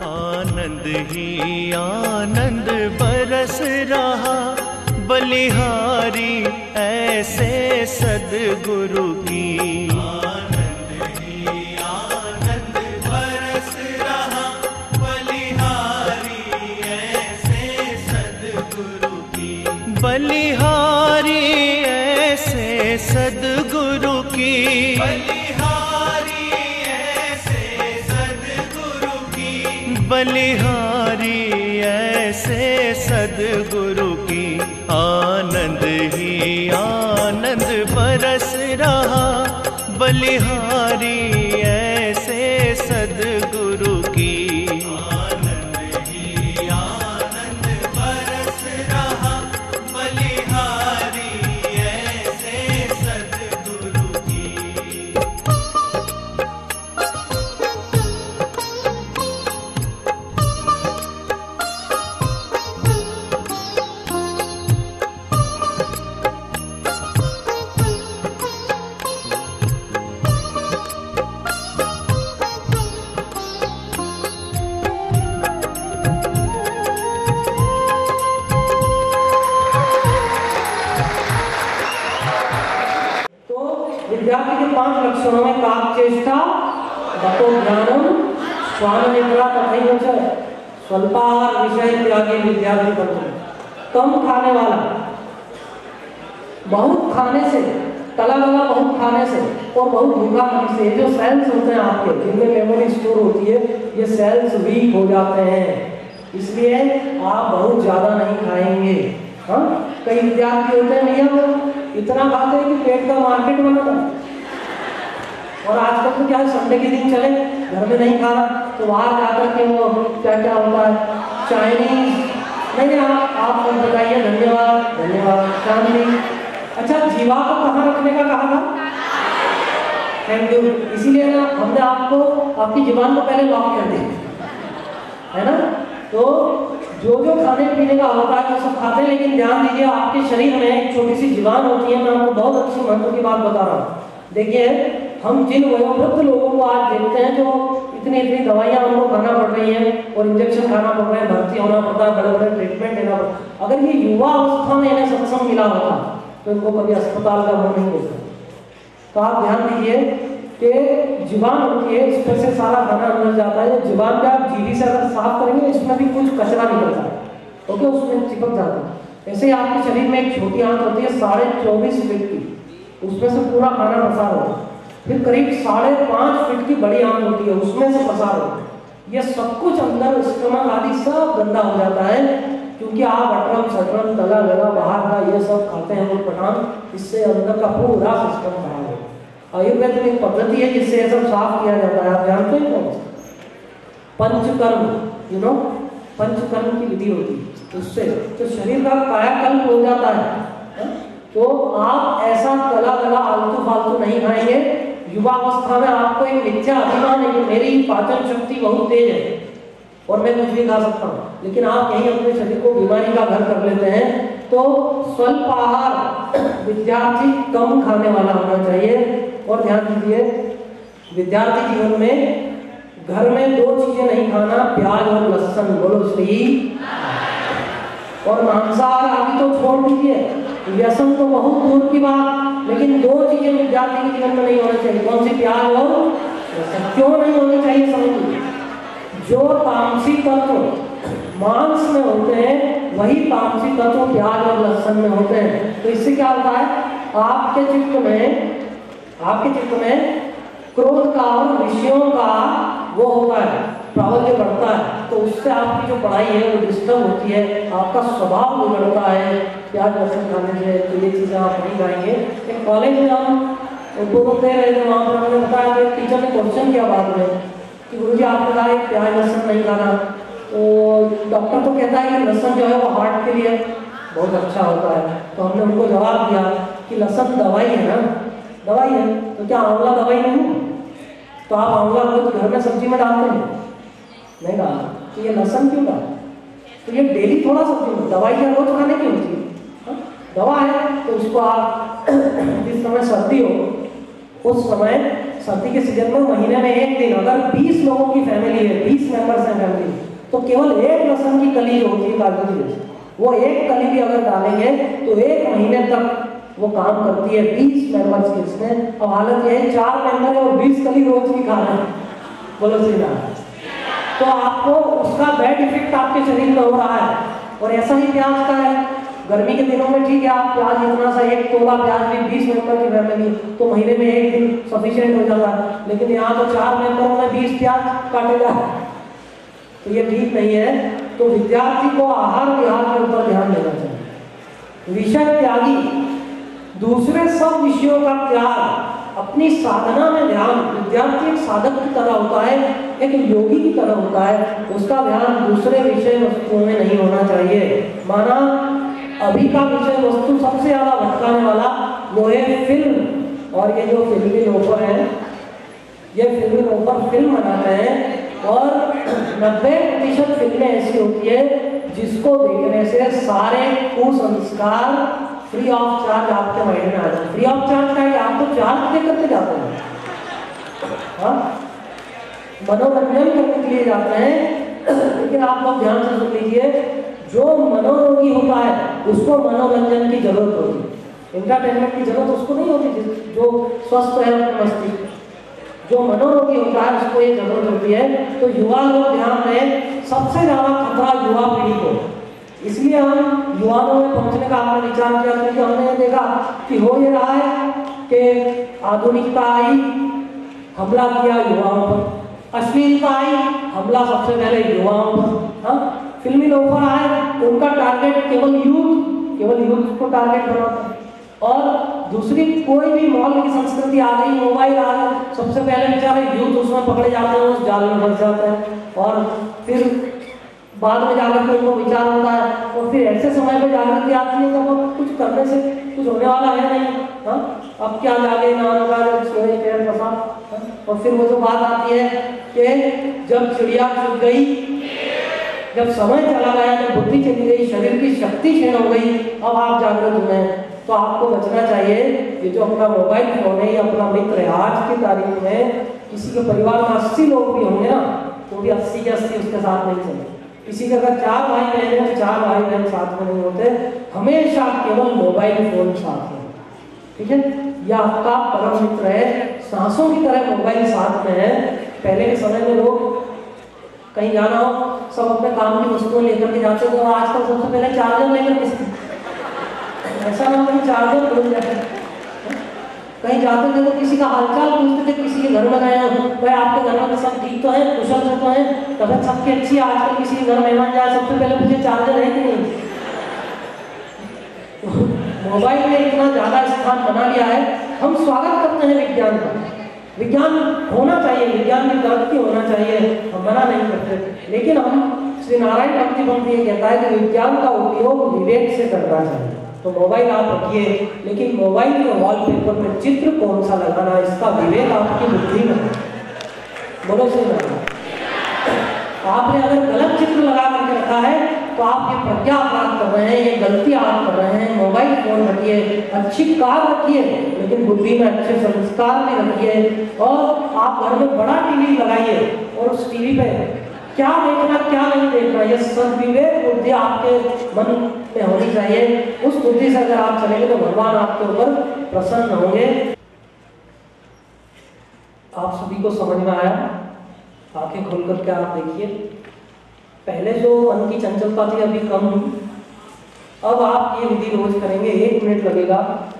आनंद ही आनंद बरस रहा, बलिहारी ऐसे सद्गुरु की। आनंद ही आनंद बरस रहा, बलिहारी ऐसे सद्गुरु की। बलिहारी ऐसे सद्गुरु की। बलिहारी ऐसे सद्गुरु की। बलिहारी ऐसे सद्गुरु की। आनंद ही आनंद बरस रहा, बलिहारी ऐसे सद्गुरु की। आनंद ही आनंद बरस रहा, बलिहारी ऐसे सद्गुरु की। विद्यार्थी के 5 लक्षणों में काकचेष्टा, गतो ज्ञानम, स्वाननिद्रा तथैव च स्वल्पाहार विषय त्यागी विद्यार्थी बनते। कम खाने वाला, बहुत खाने से, तला गला बहुत खाने से और बहुत भूखा होने से जो सेल्स होते हैं आपके, जिनमें मेमोरी स्टोर होती है, ये सेल्स वीक हो जाते हैं। इसलिए आप बहुत ज्यादा नहीं खाएंगे। हाँ, कई विद्यार्थी होते हैं भैया इतना खाते हैं कि पेट का मार्केट बनाता है। और आजकल तो क्या है, संडे के दिन चले घर में नहीं खाना तो बाहर जाकर के वो क्या क्या होता है, चाइनीज। नहीं आप बताइए। धन्यवाद धन्यवाद शांति। अच्छा, जीवा को कहाँ रखने का कहा था? Thank you. इसीलिए ना हमने आपको आपकी जुबान को पहले लॉक कर दिया है ना। तो जो जो खाने पीने का होता है वो सब खाते हैं, लेकिन ध्यान दीजिए आपके शरीर में एक छोटी सी जीवान होती है। मैं आपको बहुत अच्छी महत्व की बात बता रहा हूँ। देखिए, हम जिन वयोवृद्ध लोगों को आज देखते हैं जो इतनी दवाइयाँ उनको खाना पड़ रही हैं और इंजेक्शन खाना पड़ रहा है, भर्ती होना पड़ता है, बड़े बड़े ट्रीटमेंट लेना पड़ता है। अगर ये युवा अवस्था में इन्हें सत्संग मिला होता तो इनको कभी अस्पताल का मुँह नहीं होता। तो आप ध्यान दीजिए कि जुबान होती है, इस पर से सारा खाना अंदर जाता है। जुबान पे आप जीभी से अगर साफ करेंगे इसमें भी कुछ कचरा निकलता है, ओके, उसमें चिपक जाता है। ऐसे ही आपके शरीर में एक छोटी आंत होती है 24.5 फीट की, उसमें से पूरा खाना पसार होता है। फिर करीब 5.5 फीट की बड़ी आंत होती है, उसमें से पसार होता है। ये सब कुछ अंदर स्टमक आदि सब गंदा हो जाता है, क्योंकि आप अटरम शटरम तला गला बाहर का ये सब खाते हैं लोग पठान। इससे अंदर का पूरा सिस्टम खराब है। आयुर्वेद में एक पद्धति है जिससे ये सब साफ किया जाता है। आप जानते हैं कौन? पंचकर्म, पंचकर्म की विधि होती है। उससे तो शरीर का कायाकल्प हो जाता है। तो आप ऐसा तला गला आलतू फालतू नहीं खाएंगे। युवा अवस्था में आपको एक मिथ्या अभिमान है कि मेरी पाचन शक्ति बहुत तेज है और मैं कुछ भी खा सकता हूँ, लेकिन आप यही अपने शरीर को बीमारी का घर कर लेते हैं। तो स्वल्प आहार, विद्यार्थी कम खाने वाला होना चाहिए। और ध्यान दीजिए, विद्यार्थी जीवन में घर में 2 चीजें नहीं खाना, प्याज और लहसुन। बोलो श्री। और मांसाहार आदि तो छोड़ दीजिए, व्यसन तो बहुत दूर की बात, लेकिन 2 चीजें विद्यार्थी के जीवन में नहीं होना चाहिए। कौन सी? प्याज और लहसुन। क्यों नहीं होनी चाहिए समझिए। जो तामसी तत्व मांस में होते हैं वही तामसी तत्व प्याज और लहसुन में होते हैं। तो इससे क्या होता है, आपके चित्त में क्रोध का और विषयों का वो होता है, प्राबल्य बढ़ता है। तो उससे आपकी जो पढ़ाई है वो डिस्टर्ब होती है, आपका स्वभाव बिगड़ता है प्याज लहसुन खाने से। तो ये चीज़ें आप नहीं खाएंगे। एक कॉलेज में हम दोनों दे रहे थे, वहाँ पर हमने बताया कि टीचर ने क्वेश्चन किया बाद में कि गुरुजी आपने कहा प्याज लहसुन नहीं खाना, तो डॉक्टर तो कहता है कि लहसुन जो है वो हार्ट के लिए बहुत अच्छा होता है। तो हमने उनको जवाब दिया कि लहसुन दवाई है ना, दवाई है, तो क्या आंवला दवाई नहीं है? तो आप आंवला रोज घर में सब्जी में डालते हैं? नहीं डालते। तो ये लहसुन क्यों डालते? तो ये डेली थोड़ा सब्जी में, दवाई क्या रोज खाने की होती है? दवा है तो उसको आप जिस समय सर्दी हो उस समय सर्दी के सीजन में महीने में एक दिन, अगर 20 लोगों की फैमिली है, 20 मेंबर्स हैं फैमिली, तो केवल एक लहसुन की कली जो होती है काजू की, वो एक कली भी अगर डालेंगे तो 1 महीने तक वो काम करती है 20 मेंबर्स की। इसमें अब हालत ये है 4 मेंबर है और 20 कली रोज की खा रहे हैं, बोलो श्री राम। तो आपको उसका बैड इफेक्ट आपके शरीर में हो रहा है। और ऐसा ही प्याज का है, गर्मी के दिनों में ठीक है आप प्याज इतना सा 1 तोला प्याज भी 20 मेंबर की फैमिली तो महीने में एक दिन सफिशिएंट हो जाता है, लेकिन यहाँ तो 4 मेंबरों में 20 प्याज काटेगा, तो ये ठीक नहीं है। तो विद्यार्थी को आहार विहार के ऊपर ध्यान देना चाहिए। विषय त्यागी, दूसरे सब विषयों का त्याग, अपनी साधना में ध्यान। विद्यार्थी एक साधक की तरह होता है, एक योगी की तरह होता है, उसका ध्यान दूसरे विषय वस्तुओं में नहीं होना चाहिए। माना अभी का विषय वस्तु सबसे ज्यादा भटकाने वाला वो है फिल्म, और ये जो फिल्मी लोफर है, ये फिल्मी लोफर फिल्म बनाते हैं और 90% फिल्में ऐसी होती है जिसको देखने से सारे कुसंस्कार फ्री ऑफ चार्ज आपके माइंड में आ जाए। फ्री ऑफ चार्ज का आप तो चार्ज दे करके जाते हैं, हाँ मनोरंजन करने के लिए जाते हैं, लेकिन आप लोग ध्यान से सुन लीजिए, जो मनोरोगी होता है उसको मनोरंजन की जरूरत होती है, एंटरटेनमेंट की जरूरत उसको नहीं होती। जो स्वस्थ है अपने मस्तिष्क, जो मनोरोगी होता है उसको ये जरूरत होती है। तो युवा लोग ध्यान दें, सबसे ज्यादा खतरा युवा पीढ़ी को, इसलिए हम युवाओं में पहुंचने का हमने विचार किया, क्योंकि हमने ये देखा कि हो ये रहा है कि आधुनिकता आई, हमला किया युवाओं पर, अश्लीलता आई, हमला सबसे पहले युवाओं पर, हाँ फिल्मी लोफर आए, उनका टारगेट केवल यूथ को टारगेट बनाता है। और दूसरी कोई भी मॉल की संस्कृति आ गई, मोबाइल आ गया, सबसे पहले बेचारे यूथ उसमें पकड़े जाते हैं, उस जाल में फंस जाते हैं, और फिर बाद में जाकर के उनको विचार होता है, और फिर ऐसे समय पे जागृति आती है जब कुछ करने से कुछ होने वाला है नहीं, हाँ अब क्या जागे ना सोए पैर फंसा, और फिर वो जो बात आती है कि जब चिड़िया चुग गई, जब समय चला गया, जब बुद्धि चली गई, शरीर की शक्ति क्षीण हो गई, अब आप जागृत हुए हैं। तो आपको बचना चाहिए। ये जो अपना मोबाइल फोन है, ये अपना मित्र है। आज की तारीख में किसी के परिवार में 80 लोग भी होंगे ना, तो भी 80 के 80 उसके साथ नहीं चले। किसी के अगर 4 भाई बहन हैं, 4 भाई बहन साथ में नहीं होते, हमेशा केवल मोबाइल फोन साथ में, ठीक है। यह आपका परम मित्र है, सांसों की तरह मोबाइल साथ में है। पहले के समय में लोग कहीं जाना हो, सब अपने काम की वस्तुएं लेकर के जाते थे, और आजकल सबसे पहले चार्जर लेकर के, ऐसा ना कहीं चार्जर भूल जाए। कहीं जाते थे तो किसी का हालचाल पूछते थे, किसी के घर में गए हैं, भाई आपके घर में सब ठीक तो है, कुशल से तो है, तबियत सबकी अच्छी है। आजकल किसी के घर मेहमान जाए, सबसे पहले पूछे चार्जर है कि नहीं। मोबाइल ने इतना ज्यादा स्थान बना लिया है। हम स्वागत करते हैं विज्ञान का, विज्ञान होना चाहिए, विज्ञान की तरक्की होना चाहिए, हम मना नहीं करते, लेकिन हम श्री नारायण भक्तिपंथ ये कहता है कि विज्ञान का उपयोग विवेक से करना चाहिए। तो मोबाइल आप रखिए, लेकिन मोबाइल के वॉलपेपर में चित्र कौन सा लगाना है, इसका विवेक आपकी बुद्धि में है। बोलो सही बात। आपने अगर गलत चित्र लगा करके रखा है तो आप ये प्रज्ञा अपराध कर रहे हैं, ये गलती आप कर रहे हैं। मोबाइल फोन रखिए, अच्छी कार रखिए, लेकिन बुद्धि में अच्छे संस्कार भी रखिए। और आप घर में बड़ा टीवी लगाइए, और उस टीवी पे क्या देखना क्या नहीं देखना, ये सद्विवेक बुद्धि आपके मन में होनी चाहिए। उस बुद्धि से अगर आप चलेंगे तो भगवान आपके ऊपर प्रसन्न होंगे। आप सभी को समझ में आया? आंखें खोल करके आप देखिए, पहले जो मन की चंचलता थी अभी कम हुई। अब आप ये विधि रोज करेंगे, 1 मिनट लगेगा,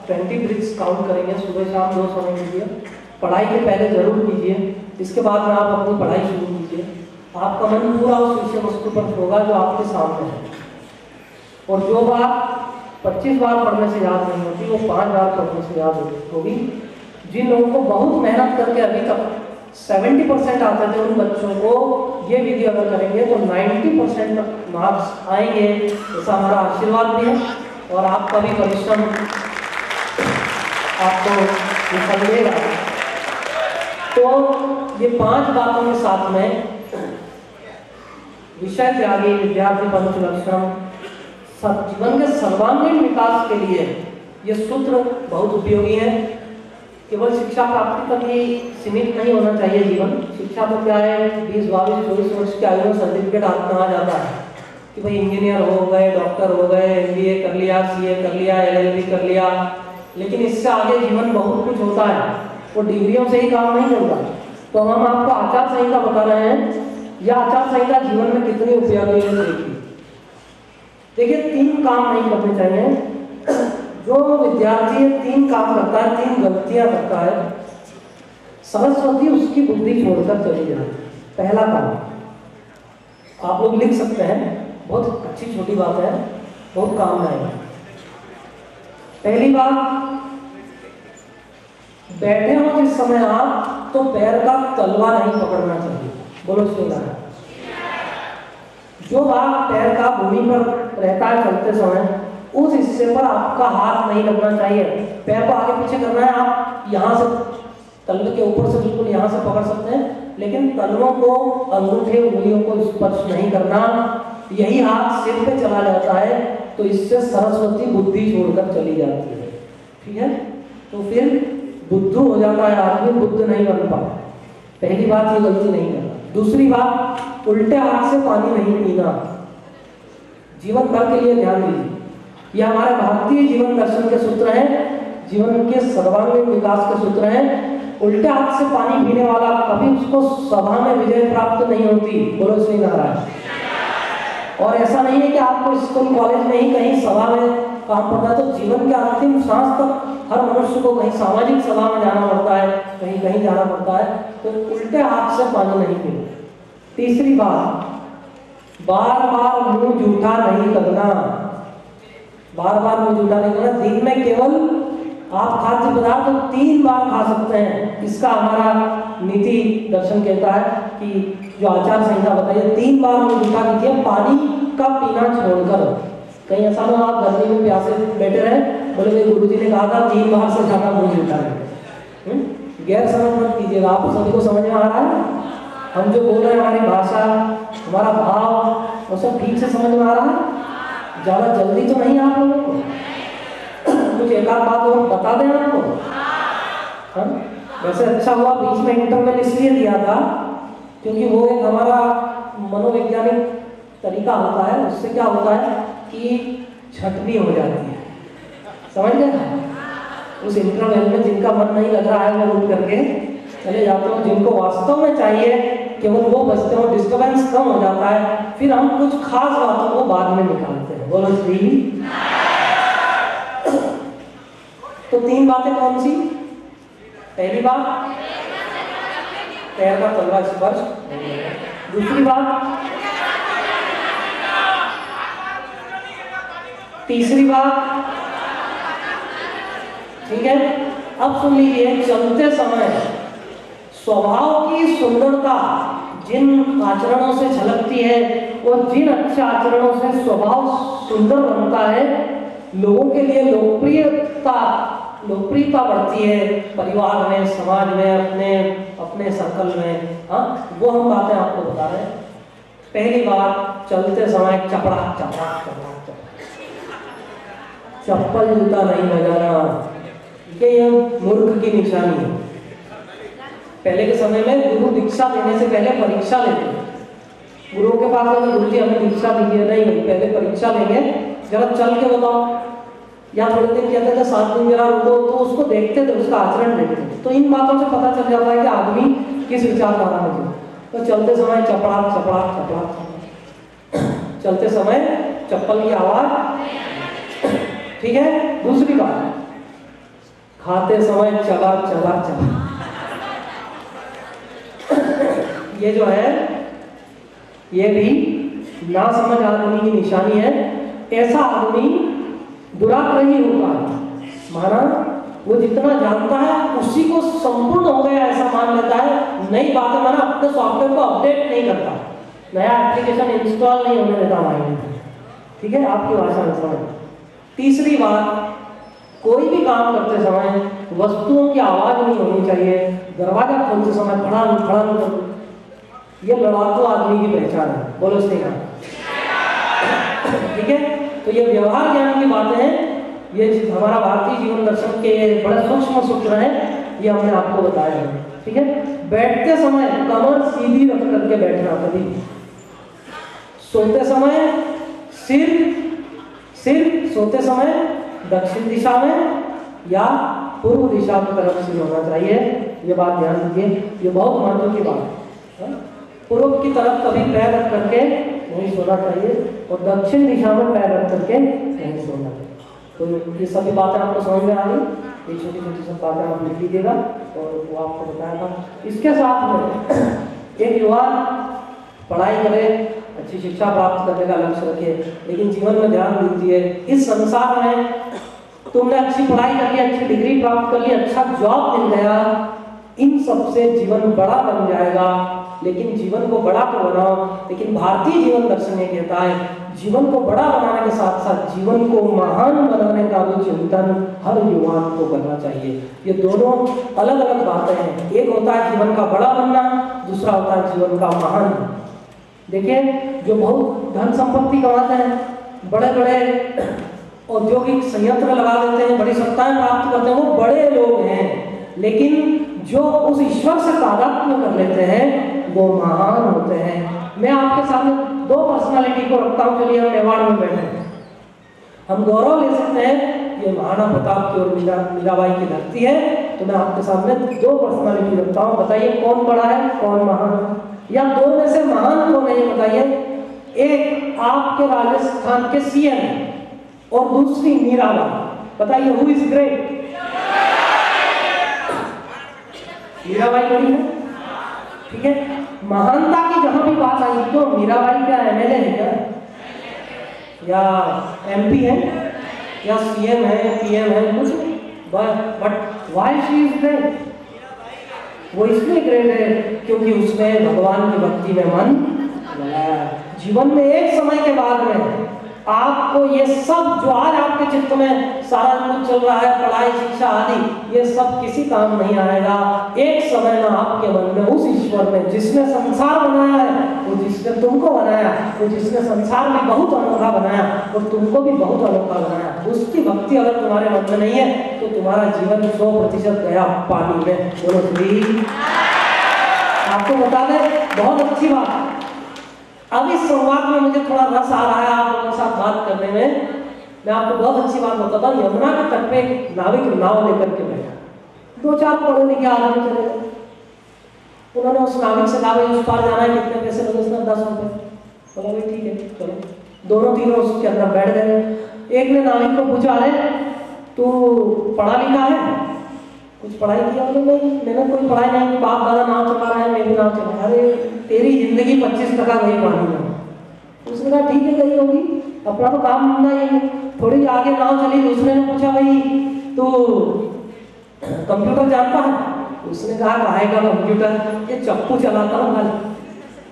20 ब्रीथ्स काउंट करेंगे, सुबह शाम 2 समय कीजिए। पढ़ाई के पहले जरूर कीजिए, इसके बाद में आप अपनी पढ़ाई शुरू कीजिए। आपका मन पूरा उस विषय वस्तु पर होगा जो आपके सामने है, और जो बात 25 बार पढ़ने से याद नहीं होती, वो 5 बार पढ़ने से याद होगी। जिन लोगों को बहुत मेहनत करके अभी तक 70% आते थे, उन बच्चों को ये विधि अगर करेंगे तो 90% तक मार्क्स आएंगे, ऐसा हमारा आशीर्वाद भी है। और आपका भी परिश्रम आपको विफल देगा। तो ये 5 बातों के साथ में विषय त्यागी, विद्यार्थी पंच लक्षण, जीवन के सर्वांगीण विकास के लिए ये सूत्र बहुत उपयोगी है। केवल शिक्षा प्राप्ति तक ही सीमित नहीं होना चाहिए जीवन। शिक्षा तो क्या है, 20, 22, 24 वर्ष की आयु में सर्टिफिकेट हाथ में आ जाता है कि भाई इंजीनियर हो गए, डॉक्टर हो गए, MBA कर लिया, CA कर लिया, LLB कर लिया, लेकिन इससे आगे जीवन बहुत कुछ होता है, वो डिग्रियों से ही काम नहीं चलता। तो हम आपको आचार संहिता बता रहे हैं, यह आचार संहिता जीवन में कितनी उपयोगी है। देखिए 3 काम नहीं करने चाहिए। जो विद्यार्थी 3 काम करता है, 3 गलतियां करता है, सरस्वती उसकी बुद्धि छोड़कर चली जाती है। पहला काम आप लोग लिख सकते हैं, बहुत अच्छी छोटी बात है, बहुत काम में आएगा। पहली बात, बैठे हो जिस समय आप, तो पैर का तलवा नहीं पकड़ना चाहिए। बोलो श्रीनारायण। जो भाग पैर का भूमि पर रहता है चलते समय, उस हिस्से पर आपका हाथ नहीं लगना चाहिए। पैर को आगे पीछे करना है, आप यहाँ से तलवे के ऊपर से बिल्कुल यहाँ से पकड़ सकते हैं, लेकिन तलवों को, अंगूठे, उंगलियों को स्पर्श नहीं करना। यही हाथ सिर पे चला जाता है तो इससे सरस्वती बुद्धि छोड़कर चली जाती है। ठीक है, तो फिर बुद्धू हो जाता है आदमी, बुद्ध नहीं बन पाता। पहली बात, ये गलती नहीं करना। दूसरी बात, उल्टे हाथ से पानी नहीं पीना। जीवन भर के लिए ध्यान दीजिए, यह हमारे भारतीय जीवन दर्शन के सूत्र हैं, जीवन के सर्वांगीण विकास के सूत्र हैं। उल्टे हाथ से पानी पीने वाला कभी उसको सभा में विजय प्राप्त नहीं होती। बोलो श्री नारायण। और ऐसा नहीं है कि आपको स्कूल कॉलेज में ही कहीं सभा में काम पड़ता है, तो जीवन के अंतिम सांस तक हर मनुष्य को कहीं सामाजिक सभा में जाना पड़ता है, कहीं कहीं जाना पड़ता है, तो उल्टे हाथ से पानी नहीं पीना। तीसरी बात, बार बार मुंह जूठा नहीं करना। बार बार मुंह जूठा नहीं करना। दिन में केवल आप खाद्य पदार्थ 3 बार खा सकते हैं। इसका हमारा नीति दर्शन कहता है कि जो आचार संहिता बताइए, 3 बार मुंह जूठा कीजिए, पानी का पीना छोड़कर। कहीं ऐसा ना आप गर्मी में प्यासे बैठे रहे, बोले भाई गुरुजी ने कहा था 3 बार से ज्यादा मुंह जूठा है। गैर समझ मत कीजिएगा, आप सभी को समझ में आ रहा है? हम जो बोल रहे हैं, हमारी भाषा, हमारा भाव, वो सब ठीक से समझ में आ रहा है? ज्यादा जल्दी तो नहीं आप लोगों को? कुछ एक आध बात और बता दें आपको। हाँ, वैसे अच्छा हुआ बीच में इंटरवल इसलिए दिया था क्योंकि वो एक हमारा मनोवैज्ञानिक तरीका होता है। उससे क्या होता है कि छटनी हो जाती है, समझ गए? उस इंटरवल में जिनका मन नहीं लग रहा है वो उठ करके चले जाते हो, जिनको वास्तव में चाहिए केवल वो बचते हो, डिस्टर्बेंस कम हो जाता है, फिर हम कुछ खास बातों को बाद में निकालते हैं। बोलो श्री। तो 3 बातें कौन सी? पहली बात, पैर का तलवा स्पर्श। दूसरी बात, तीसरी बात, ठीक है। अब सुन लीजिए, चलते समय स्वभाव की सुंदरता जिन आचरणों से झलकती है और जिन अच्छे आचरणों से स्वभाव सुंदर बनता है, लोगों के लिए लोकप्रियता बढ़ती है, परिवार में, समाज में, अपने सर्कल में। हाँ, वो हम बातें आपको बता रहे हैं। पहली बात, चलते समय चपड़ा चपड़ा चपड़ा चप्पल जूता नहीं बजाना, ये मूर्ख की निशानी है। पहले के समय में गुरु दीक्षा देने से पहले परीक्षा लेते हैं। गुरुओं के पास अगर गुरु जी हमें दीक्षा दीजिए, नहीं, पहले परीक्षा लेंगे, जरा चल के बताओ, या थोड़े दिन कहते थे 7 दिन जरा रुको, तो उसको देखते थे, उसका आचरण देखते थे। तो इन बातों से पता चल जाता है कि आदमी किस विचारधारा में है। तो चलते समय चपड़ा चपड़ा चपड़ा, चलते समय चप्पल की आवाज, ठीक है। दूसरी बात, खाते समय चबा चबा चबा। ये जो है, ये भी ना समझ आदमी की निशानी है। ऐसा आदमी दुराग्रही होता है, माना वो जितना जानता है उसी को संपूर्ण हो गया ऐसा मान लेता है। नई बातें माना अपने सॉफ्टवेयर को अपडेट नहीं करता, नया एप्लीकेशन इंस्टॉल नहीं होने देता माइंड में। ठीक है, आपकी भाषा में समझ। तीसरी बात, कोई भी काम करते समय वस्तुओं की आवाज नहीं होनी चाहिए। दरवाजा खोलते समय फड़ान फड़ान, ये लड़ाकू आदमी की पहचान है। बोलो सही। ठीक है, तो ये व्यवहार ज्ञान की बातें हैं। ये हमारा भारतीय जीवन दर्शन के बड़े सूक्ष्म सूत्र हैं, ये हमने आपको बताया है। ठीक है, बैठते समय कमर सीधी रख करके बैठना कभी, सोते समय सिर सोते समय दक्षिण दिशा में या पूर्व दिशा की तरफ से होना चाहिए। ये बात ध्यान रखिए, ये बहुत महत्व की बात है। पूर्व की तरफ कभी पैर रख करके नहीं सोना चाहिए और दक्षिण दिशा में पैर रख करके नहीं सोना चाहिए। तो ये सभी बातें आपको समझ में आ गई, ये छोटी छोटी सब बातें आप लिख लीजिएगा और वो आपको बताया था। इसके साथ में एक युवा पढ़ाई करे, अच्छी शिक्षा प्राप्त करने का लक्ष्य रखे, लेकिन जीवन में ध्यान दीजिए, इस संसार में तुमने अच्छी पढ़ाई कर ली, अच्छी डिग्री प्राप्त कर ली, अच्छा जॉब मिल गया, इन सबसे जीवन बड़ा बन जाएगा। लेकिन जीवन को बड़ा तो बनाओ, लेकिन भारतीय जीवन दर्शन ये कहता है जीवन को बड़ा बनाने के साथ साथ जीवन को महान बनाने का भी चिंतन हर युवान को करना चाहिए। ये दोनों अलग अलग बातें हैं, एक होता है जीवन का बड़ा बनना, दूसरा होता है जीवन का महान। देखिए, जो बहुत धन संपत्ति कमाते हैं, बड़े बड़े औद्योगिक संयंत्र लगा देते हैं, बड़ी सत्ताएं प्राप्त करते हैं, वो बड़े लोग हैं, लेकिन जो उस ईश्वर से तादात्म्य कर लेते हैं वो महान होते हैं। मैं आपके सामने दो पर्सनालिटी को रखता हूँ, चलिए हम मेवाड़ में बैठे हैं, हम गौरव ले सकते हैं ये महाराणा प्रताप की और मीराबाई की धरती है। तो मैं आपके सामने दो पर्सनालिटी रखता हूँ, बताइए कौन बड़ा है कौन महान है, या दो में से महान कौन है ये बताइए। एक आपके राजस्थान के सीएम और दूसरी मीराबाई, बताइए हु इज ग्रेट? मीराबाई बड़ी है, ठीक है। महानता की जहां भी बात आई तो मीराबाई क्या एमएलए है क्या, या एमपी है, या सीएम है, पीएम है, कुछ नहीं, but why she is great? वो इसलिए ग्रेट है क्योंकि उसने भगवान की भक्ति में मन लगाया। जीवन में एक समय के बाद में आपको ये सब जो आज आपके चित्त में सारा कुछ चल रहा है, पढ़ाई शिक्षा आदि, ये सब किसी काम नहीं आएगा। एक समय में आपके मन में उस ईश्वर ने जिसने संसार बनाया है, वो जिसने तुमको बनाया, वो जिसने संसार में बहुत अनोखा बनाया और तुमको भी बहुत अनोखा बनाया, उसकी भक्ति अगर तुम्हारे मन में नहीं है तो तुम्हारा जीवन 100% गया पानी में। बोलो श्री। आपको बता दें बहुत अच्छी बात, अब इस संवाद में मुझे थोड़ा रस आ रहा है आप लोगों के साथ बात करने में। मैं आपको बहुत अच्छी बात बताता हूँ। यमुना के तट पे एक नाविक नाव लेकर के बैठा, दो चार पढ़े लिखे आदमी चले गए। उन्होंने उस नाविक से कहा भाई उस पार जाना है, कितने पैसे लगे? उसने 10 रुपए। बोला भाई ठीक है चलो। दोनों तीनों उसके अंदर बैठ गए। एक ने नाविक को पूछा, अरे तू पढ़ा लिखा है, कुछ पढ़ाई किया? बोले नहीं मैंने कोई पढ़ाई नहीं, बाप दादा नाव चला रहा है, मैं भी नाव चला। अरे तेरी जिंदगी 25% गई पानी में। उसने कहा ठीक है गई होगी, अपना तो काम धंधा ही है। थोड़ी आगे नाव चली, दूसरे ने पूछा भाई तू कंप्यूटर जानता है? उसने कहा काहे का कंप्यूटर, ये चप्पू चलाता हूँ खाली,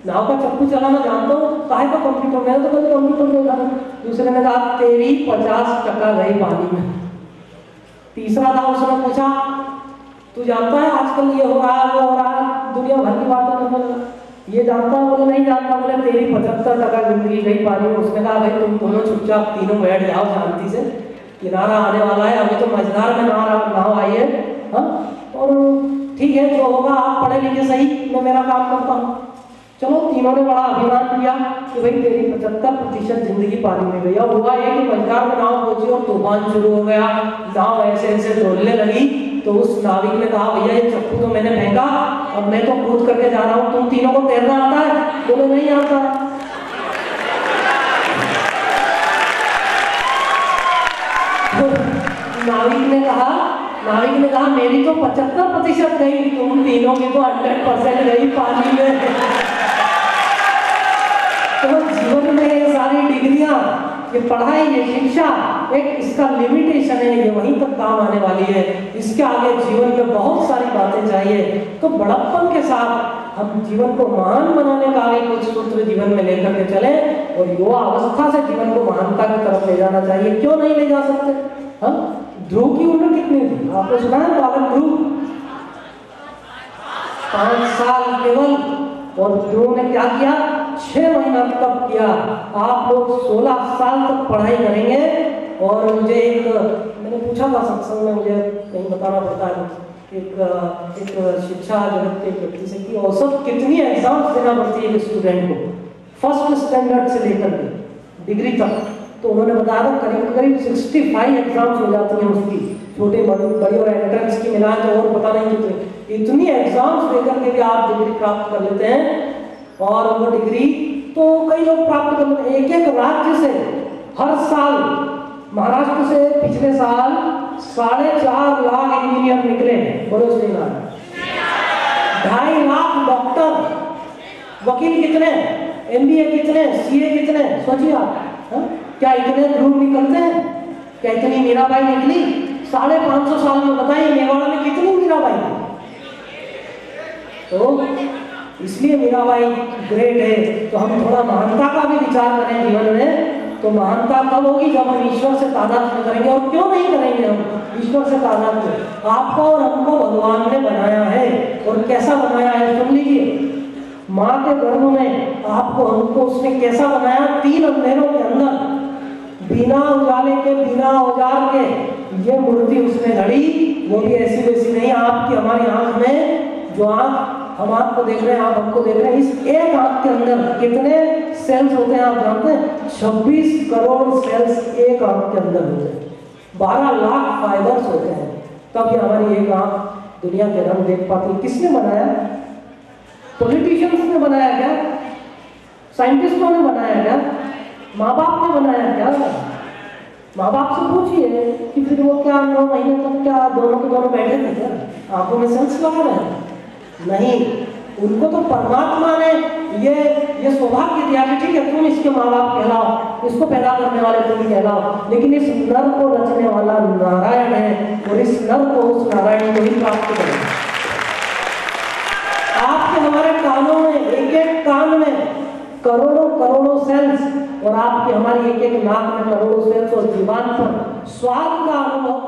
नाव का चप्पू चलाना जानता हूँ, काहे का कंप्यूटर, मैंने तो कभी कंप्यूटर नहीं जाना। दूसरे ने कहा तेरी 50% गई पानी में। तीसरा था, उसने पूछा तू जानता है आजकल ये हो रहा है वो हो रहा है, दुनिया भर की बातें करने लगा, ये जानता है? बोले नहीं जानता। बोले तेरी 75% जिंदगी गई पानी में। उसने कहा भाई तुम दोनों चुपचाप तीनों बैठ जाओ शांति से, किनारा आने वाला है, अभी तो मझधार में नाव आई है। हाँ और ठीक है जो होगा, आप पढ़े लिखे सही, मैं मेरा काम करता हूँ। चलो तीनों ने बड़ा अभिमान किया कि भाई तेरी 75% जिंदगी पानी में गई। अब हुआ ये कि मझधार में नाव पहुंची और तूफान शुरू हो गया, नाव ऐसे ऐसे डोलने लगी। तो उस नाविक ने कहा भैया ये चप्पू तो मैंने फेंका, अब मैं तो कूद करके जा रहा हूँ, तुम तीनों को तैरना आता है? बोले नहीं आता। तो नाविक ने कहा मेरी तो 75% गई, तुम तीनों की तो 100% गई पानी में। तो जीवन में ये सारी डिग्रियां, ये पढ़ाई, ये शिक्षा, एक इसका लिमिटेशन है, ये वहीं तक काम आने वाली है। इसके आगे जीवन में बहुत सारी बातें चाहिए। तो बड़प्पन के साथ हम जीवन को महान बनाने का आगे कुछ सूत्र जीवन में लेकर के चले और युवा अवस्था से जीवन को महानता की तरफ ले जाना चाहिए। क्यों नहीं ले जा सकते? हाँ, ध्रुव की उम्र कितनी थी आपने सुना है? बालक ध्रुव 5 साल केवल, और ध्रुव ने क्या किया? 6 महीना तप किया। आप लोग 16 साल तक पढ़ाई करेंगे। और मुझे एक मैंने पूछा था सत्संग में, मुझे कहीं बताना पड़ता है, एक शिक्षा जगत के व्यक्ति से कि औसत कितनी एग्जाम्स देना पड़ती है स्टूडेंट को फर्स्ट स्टैंडर्ड से लेकर के डिग्री तक। तो उन्होंने बताया था करीब करीब 65 एग्जाम्स हो जाती हैं उसकी, छोटे बड़ी और एंट्रेंस की मिला के और पता नहीं कितने, इतनी एग्जाम्स देकर के भी आप डिग्री प्राप्त कर लेते हैं। और वो डिग्री तो कई लोग प्राप्त कर लेते हैं। एक एक राज्य से हर साल, महाराष्ट्र से पिछले साल 4.5 लाख इंजीनियर निकले हैं, बोलो सही बात, 2.5 लाख डॉक्टर, वकील कितने, MBA कितने, CA कितने, सोचिए आप। क्या इतने ध्रुव निकलते हैं? क्या इतनी मीराबाई निकली 550 साल में? बताइए मेवाड़ में कितनी मीराबाई थी? तो इसलिए मीराबाई ग्रेट है। तो हम थोड़ा महानता का भी विचार करें जीवन में, तो महानता तब होगी जब हम ईश्वर से तादात्म्य करेंगे। और क्यों नहीं करेंगे हम ईश्वर से तादात्म्य? आपको और हमको भगवान ने बनाया है, और कैसा बनाया है सुन लीजिए। माँ के गर्भ में आपको हमको उसने कैसा बनाया? 3 अंधेरों के अंदर, बिना उजाले के, बिना औजार के ये मूर्ति उसने गढ़ी। वो भी ऐसी वैसी नहीं, आपकी हमारी आंख में, जो आंख हम आपको देख रहे हैं, आप हमको देख रहे हैं, इस एक आंख के अंदर कितने सेल्स होते हैं आप जानते हैं? 26 करोड़ सेल्स एक आंख के अंदर होते हैं, 12 लाख फाइबर्स होते हैं, तब ये हमारी एक आंख दुनिया के रंग देख पाती है। किसने बनाया? पॉलिटिशियंस ने बनाया क्या? साइंटिस्टों ने बनाया क्या? माँ बाप ने बनाया क्या? माँ बाप से पूछिए कि फिर वो क्या 9 महीने तक क्या दोनों के दोनों बैठे थे क्या? आंखों में सेंस लगा रहे हैं? नहीं, उनको तो परमात्मा ने ये सौभाग्य दिया कि ठीक है तुम इसके माँ बाप कहलाओ, इसको पैदा करने वाले तुम कहलाओ, लेकिन इस नर को रचने वाला नारायण है, और इस नर को उस नारायण को ही प्राप्त करें। आपके हमारे कानों में, एक एक कान में करोड़ों करोड़ों सेल्स, और आपकी हमारी एक एक नाक में करोड़ों सेल्स, और जीवन पर स्वाद का अनुभव